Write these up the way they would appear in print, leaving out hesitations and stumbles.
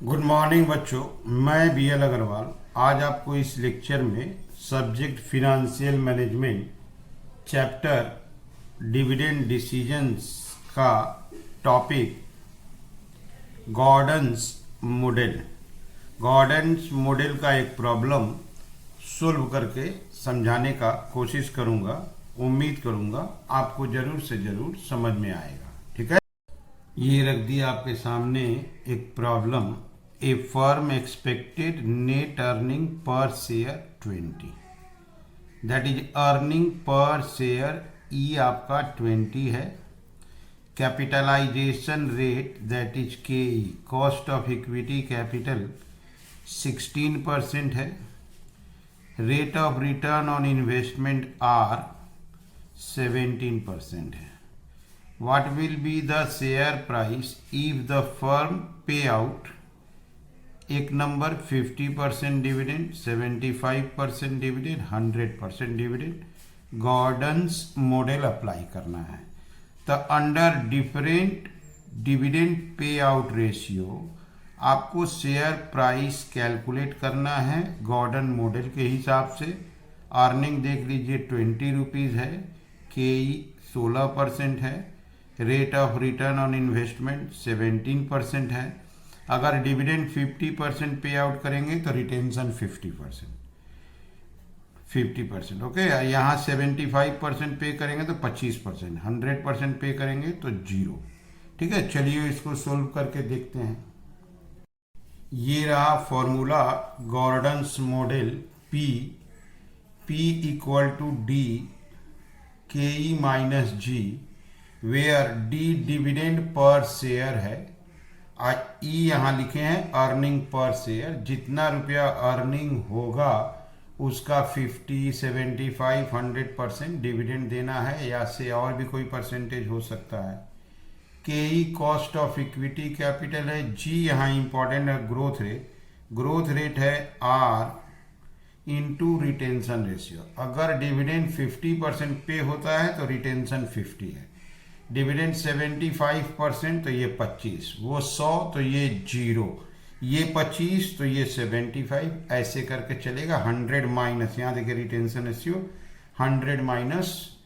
Good morning बच्चों, मैं BL Agarwal आज आपको इस लेक्चर में subject financial management chapter dividend decisions का टॉपिक गॉर्डन्स मॉडल का एक प्रॉब्लम सोल्व करके समझाने का कोशिश करूंगा। उम्मीद करूंगा आपको जरूर से जरूर समझ में आएगा। ठीक है, ये रख दिया आपके सामने एक problem. A firm expected net earning per share 20, that is earning per share E आपका 20 है। Capitalisation rate that is KE, cost of equity capital 16% है। Rate of return on investment R 17% है। What will be the share price if the firm pay out? एक number 50% dividend, 75% dividend, 100% dividend. Gordon's model apply करना है। तो under different dividend pay out ratio आपको share price calculate करना है Gordon model के हिसाब से। अर्निंग देख लीजिए 20 रुपीज़ है, KE 16% है, rate of return on investment 17% है। अगर डिविडेंड 50% पे आउट करेंगे तो रिटेंशन 50%। ओके, यहाँ 75% पे करेंगे तो 25%, 100% पे करेंगे तो 0। ठीक है, चलिए इसको सोल्व करके देखते हैं। ये रहा formula Gordon's model P equal to D KE minus G, where D dividend per share है, E यहाँ लिखे हैं अर्निंग पर शेयर। जितना रुपया अर्निंग होगा उसका 50, 75, 100% डिविडेंड देना है, या से और भी कोई परसेंटेज हो सकता है। KE cost of equity capital है, G यहाँ इंपॉर्टेंट है ग्रोथ रेट है R इंटू रिटेंशन रेशियो। अगर डिविडेंड 50% पे होता है तो रिटेंशन 50 है। डिविडेंड 75% तो ये 25, वो 100 तो ये 0, ये 25 तो ये 75, ऐसे करके चलेगा। 100 माइनस, यहाँ देखिए retention ratio 100 minus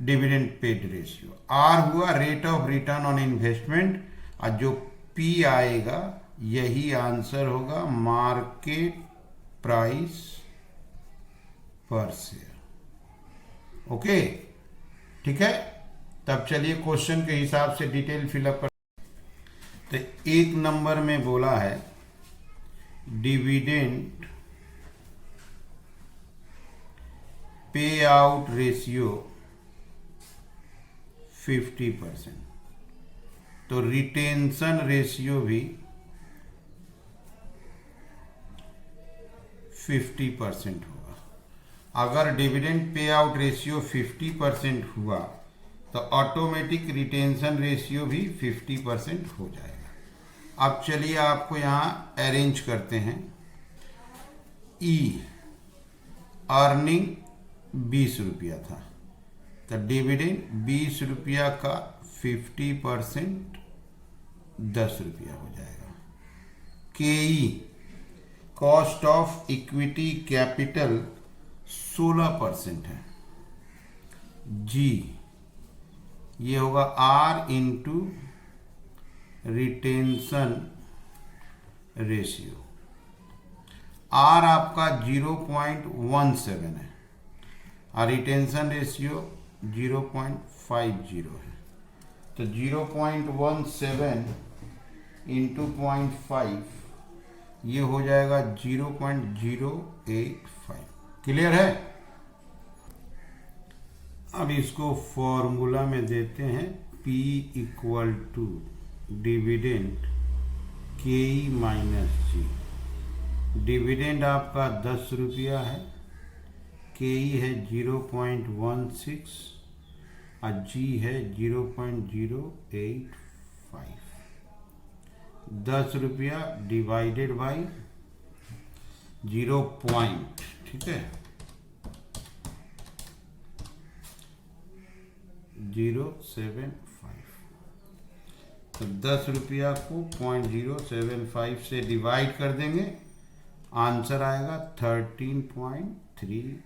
dividend paid ratio. R हुआ rate of return on investment, और जो P आएगा यही आंसर होगा मार्केट प्राइस पर शेयर। ओके, ठीक है। तब चलिए क्वेश्चन के हिसाब से डिटेल फिलअप कर। तो एक नंबर में बोला है डिविडेंड पे आउट रेशियो 50%, तो रिटेंशन रेशियो भी 50% होगा। अगर डिविडेंड पे आउट रेशियो 50% हुआ तो ऑटोमेटिक रिटेंशन रेशियो भी 50% हो जाएगा। अब चलिए आपको यहाँ अरेंज करते हैं। E अर्निंग 20 रुपया था, तो डिविडेंड 20 रुपया का 50% 10 रुपया हो जाएगा। KE cost of equity capital 16% है। G ये होगा R into retention ratio. R आपका 0.17 है और रिटेंशन रेशियो 0.50 है, तो 0.17 इंटू 0.5 ये हो जाएगा 0.085। क्लियर है। अब इसको फॉर्मूला में देते हैं। P equal to dividend KE minus G। Dividend आपका 10 रुपया है, KE है 0.16 और G है 0.085। 10 रुपया डिवाइडेड बाई 0. ठीक है, 0.75। तो 10 रुपया को 0.075 से डिवाइड कर देंगे, आंसर आएगा 13.33।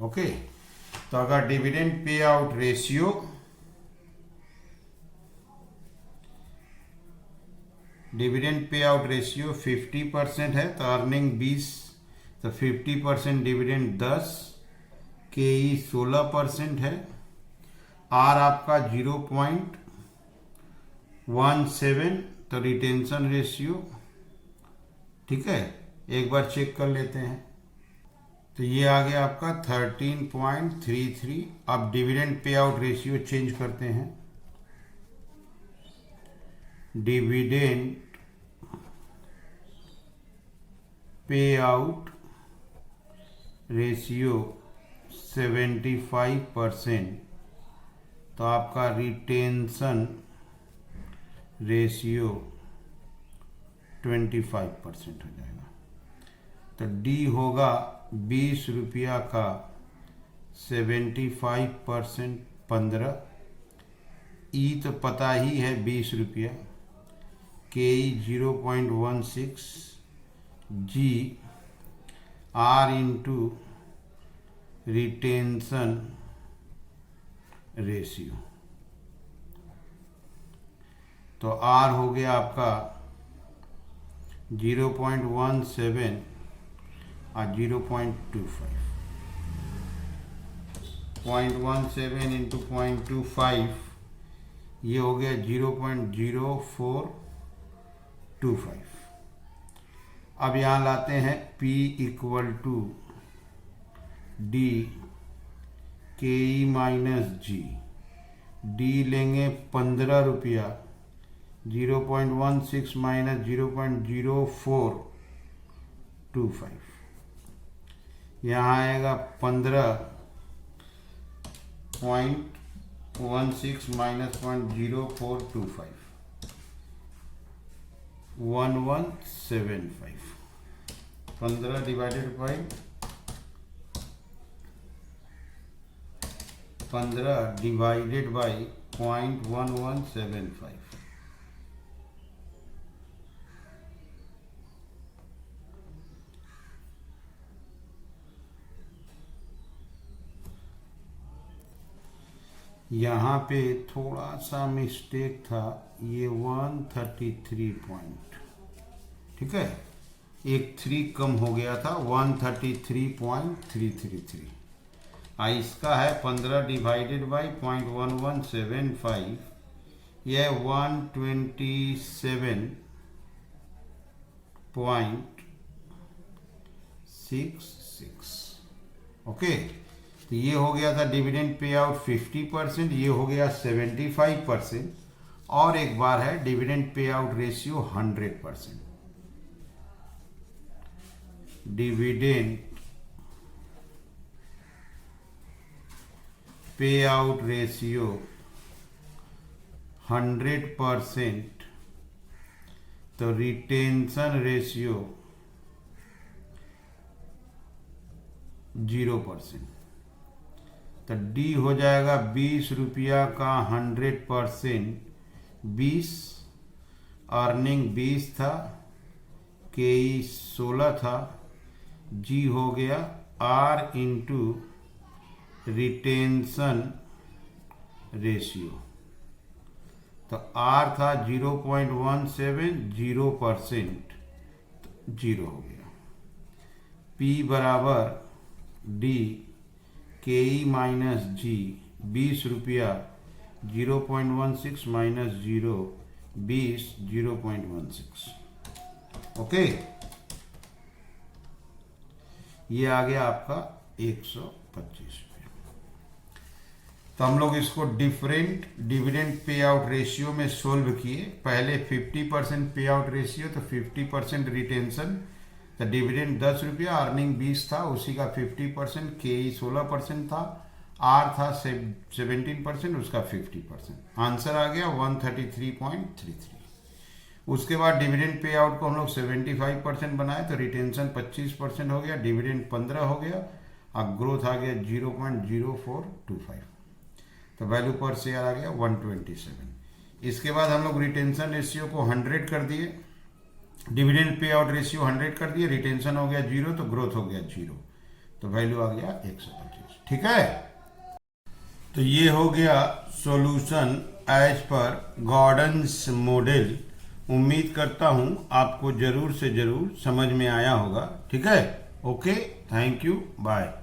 ओके, तो अगर dividend pay out ratio dividend pay out ratio 50% है तो अर्निंग 20, तो 50% डिविडेंड 10, KE 16% है, R आपका 0.17, तो रिटेंशन रेशियो, ठीक है, एक बार चेक कर लेते हैं। तो ये आ गया आपका 13.33। अब dividend pay out ratio change करते हैं, डिविडेंड पे आउट रेशियो 75%, तो आपका रिटेंशन रेशियो 25% हो जाएगा। तो D होगा 20 रुपया का 75% 15, E तो पता ही है 20 रुपया, KE 0.16, G R into retention ratio, तो R हो गया आपका 0.17 और 0.25, 0.17 इंटू 0.25 ये हो गया 0.0425। अब यहाँ लाते हैं P equal to D KE minus G, D लेंगे 15 रुपया, 0.16 माइनस 0.0425, यहाँ आएगा 15.16 माइनस 0.0425, 1175, 15 डिवाइडेड बाई 0.1175, यहाँ पे थोड़ा सा मिस्टेक था, ये 133 पॉइंट, ठीक है, एक 3 कम हो गया था, 133.333। इसका है 15 डिवाइडेड बाई 0.1175, यह 127.66। ओके, तो ये हो गया था डिविडेंड पे आउट 50%, ये हो गया 75%, और एक बार है dividend pay out ratio 100%। Dividend pay out ratio 100%, तो रिटेंशन रेशियो 0%, तो D हो जाएगा 20 रुपया का 100%, 20, अर्निंग 20 था, KE 16 था, G हो गया R इंटू रिटेंशन रेशियो, तो R था 0.17, 0%, 0 हो गया। P बराबर D KE माइनस G, 20 रुपया, 0.16 माइनस 0, 20, 0.16। ओके, ये आ गया आपका 125 रुपये। तो हम लोग इसको different dividend pay out ratio में सोल्व किए। पहले 50% पे आउट रेशियो, तो 50% रिटेंशन, तो डिविडेंड 10 रुपया, अर्निंग 20 था, उसी का 50%, KE 16% था, R था 17%, उसका 50%, आंसर आ गया 133.33। उसके बाद डिविडेंड पे आउट को हम लोग 75% बनाए, तो रिटेंशन 25% हो गया, डिविडेंड 15 हो गया, अब ग्रोथ आ गया 0.0425, तो वैल्यू पर शेयर आ गया 127। इसके बाद हम लोग रिटेंशन रेशियो को 100 कर दिए, डिविडेंड पे आउट रेशियो 100 कर दिए, रिटेंशन हो गया 0 तो ग्रोथ हो गया 0, तो वैल्यू आ गया 125। ठीक है, तो ये हो गया solution as per Gordon's model. उम्मीद करता हूं आपको जरूर से जरूर समझ में आया होगा। ठीक है, ओके, थैंक यू, बाय।